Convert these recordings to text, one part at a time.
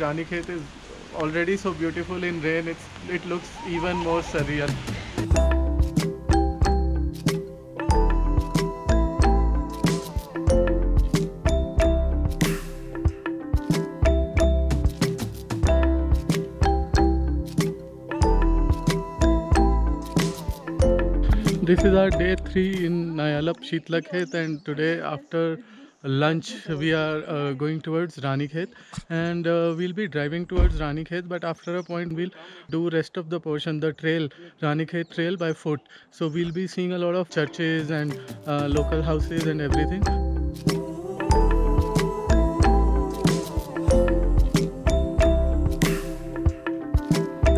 Ranikhet is already so beautiful in rain. It looks even more surreal. This is our day 3 in Nayalap Shitlakhet, and today after lunch we are going towards Ranikhet, and we'll be driving towards Ranikhet, but after a point we'll do rest of the portion, the trail, Ranikhet trail by foot. So we'll be seeing a lot of churches and local houses and everything.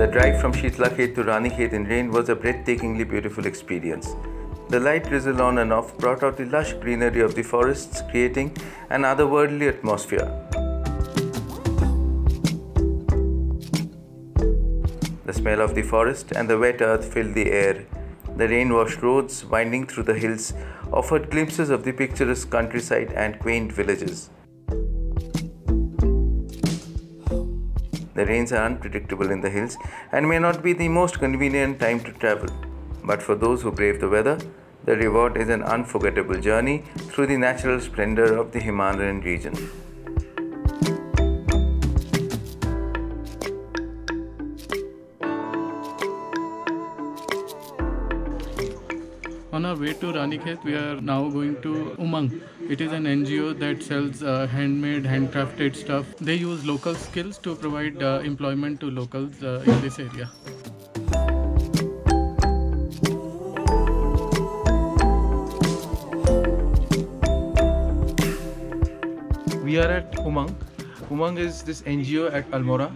The drive from Shitlakhet to Ranikhet in rain was a breathtakingly beautiful experience. The light drizzle on and off brought out the lush greenery of the forests, creating an otherworldly atmosphere. The smell of the forest and the wet earth filled the air. The rain-washed roads winding through the hills offered glimpses of the picturesque countryside and quaint villages. The rains are unpredictable in the hills and may not be the most convenient time to travel. But for those who brave the weather, the reward is an unforgettable journey through the natural splendor of the Himalayan region. On our way to Ranikhet, we are now going to Umang. It is an NGO that sells handmade, handcrafted stuff. They use local skills to provide employment to locals in this area. We are at Umang. Umang is this NGO at Almora.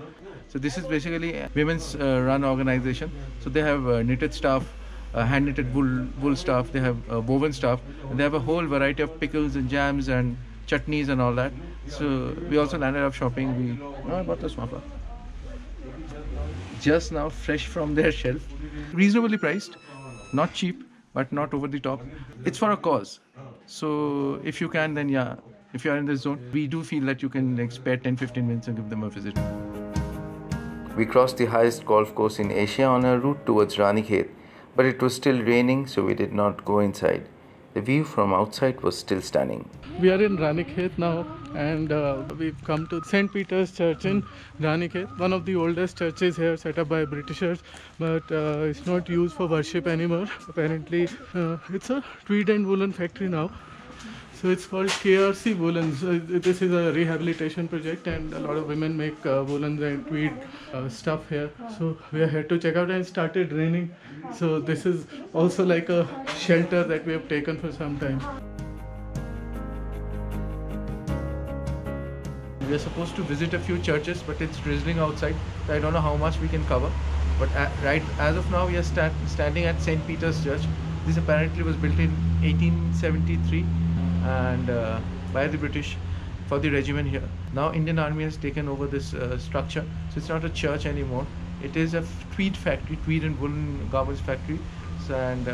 So this is basically a women's run organization. So they have knitted stuff, hand knitted wool stuff, they have woven stuff, and they have a whole variety of pickles and jams and chutneys and all that. So we also landed up shopping. I bought this mappa. Just now fresh from their shelf. Reasonably priced, not cheap, but not over the top. It's for a cause. So if you can, then yeah, if you are in this zone, we do feel that you can spare 10-15 minutes and give them a visit. We crossed the highest golf course in Asia on our route towards Ranikhet, but it was still raining, so we did not go inside. The view from outside was still stunning. We are in Ranikhet now, and we've come to St. Peter's Church in Ranikhet, one of the oldest churches here set up by Britishers, but it's not used for worship anymore. Apparently, it's a tweed and woolen factory now. So it's called KRC Woolens. This is a rehabilitation project, and a lot of women make woolens and tweed stuff here. So we are here to check out, and it started raining. So this is also like a shelter that we have taken for some time. We are supposed to visit a few churches, but it's drizzling outside. So I don't know how much we can cover. But right as of now, we are standing at St. Peter's Church. This apparently was built in 1873. And by the British for the regiment here. Now Indian Army has taken over this structure, so it's not a church anymore. It is a tweed factory, tweed and woolen garments factory, and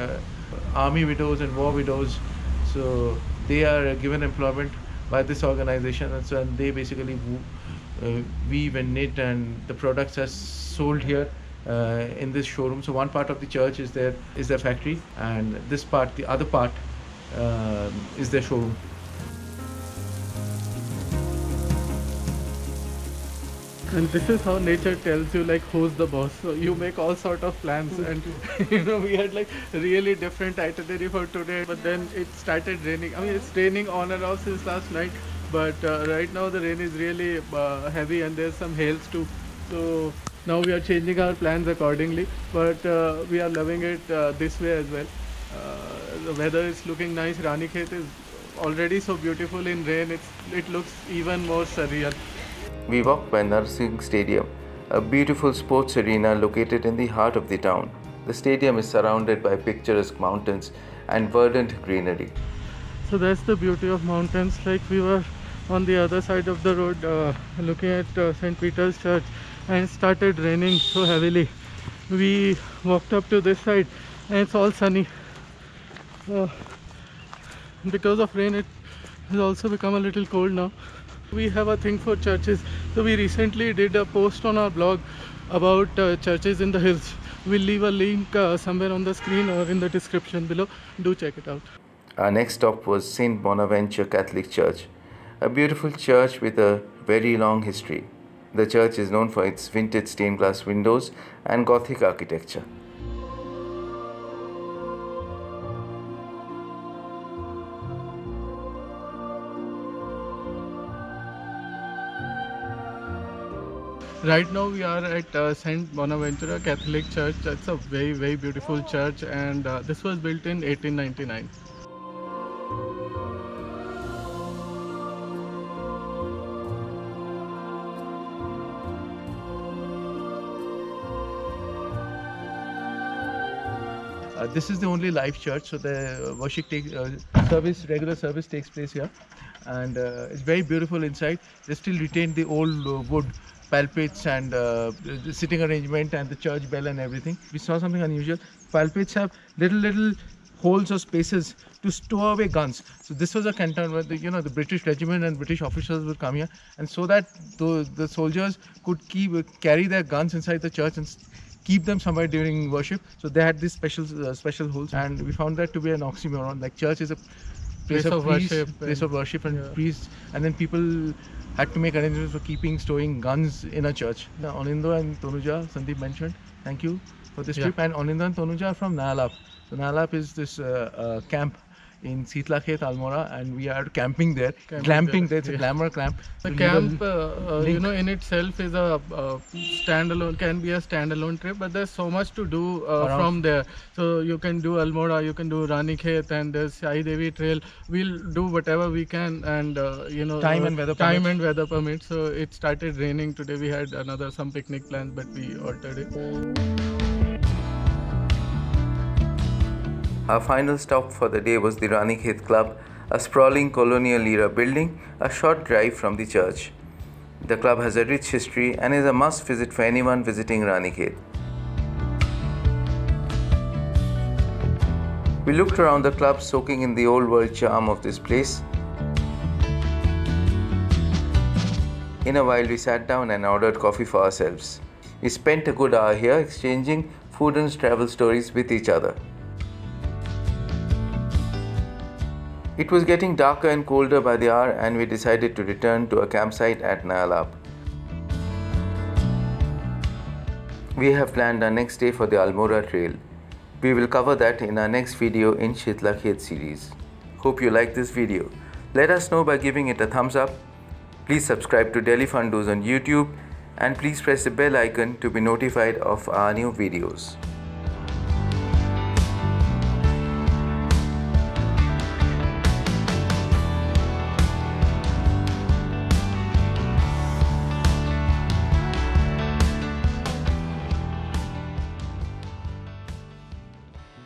army widows and war widows, so they are given employment by this organization, and they basically weave and knit, and the products are sold here in this showroom. So one part of the church is their factory, and this part, the other part, is their showroom. And this is how nature tells you, like, who's the boss. So you make all sort of plans, and we had like really different itinerary for today, but then it started raining. I mean, it's raining on and off since last night, but right now the rain is really heavy, and there's some hails too. So now we are changing our plans accordingly, but we are loving it this way as well. The weather is looking nice. Ranikhet is already so beautiful in rain. It looks even more surreal. We walked by Narsingh Stadium, a beautiful sports arena located in the heart of the town. The stadium is surrounded by picturesque mountains and verdant greenery. So that's the beauty of mountains. Like, we were on the other side of the road looking at St. Peter's Church, and it started raining so heavily. We walked up to this side and it's all sunny. Because of rain, it has also become a little cold now. We have a thing for churches, so we recently did a post on our blog about churches in the hills. We'll leave a link somewhere on the screen or in the description below. Do check it out. Our next stop was St. Bonaventure Catholic Church, a beautiful church with a very long history. The church is known for its vintage stained glass windows and Gothic architecture. Right now we are at St. Bonaventura Catholic Church. It's a very beautiful church, and this was built in 1899. This is the only live church, so the regular service takes place here, and it's very beautiful inside. They still retain the old wood pulpits and the sitting arrangement and the church bell and everything. We saw something unusual. Pulpits have little holes or spaces to store away guns. So this was a canton where the British regiment and British officers would come here, and so that the soldiers could carry their guns inside the church and keep them somewhere during worship. So they had these special holes, and we found that to be an oxymoron. Like, church is a place of worship and priests, and then people had to make arrangements for storing guns in a church. Now, Onindo and Tonuja, Sandeep mentioned, thank you for this trip. And Onindo and Tonuja are from Nayalap. So Nayalap is this camp in Shitlakhet, Almora, and we are camping there. Glamping there. It's a glamour camp. The camp, in itself is a standalone, can be a standalone trip, but there's so much to do from there. So you can do Almora, you can do Ranikhet, and there's Sai Devi Trail. We'll do whatever we can, and time and weather permits. So it started raining today. We had some picnic plans, but we altered it. Our final stop for the day was the Ranikhet Club, a sprawling colonial-era building a short drive from the church. The club has a rich history and is a must-visit for anyone visiting Ranikhet. We looked around the club, soaking in the old-world charm of this place. In a while, we sat down and ordered coffee for ourselves. We spent a good hour here exchanging food and travel stories with each other. It was getting darker and colder by the hour, and we decided to return to a campsite at Nayalap. We have planned our next day for the Almora Trail. We will cover that in our next video in Shitlakhet series. Hope you like this video. Let us know by giving it a thumbs up. Please subscribe to Delhi Fundos on YouTube, and please press the bell icon to be notified of our new videos.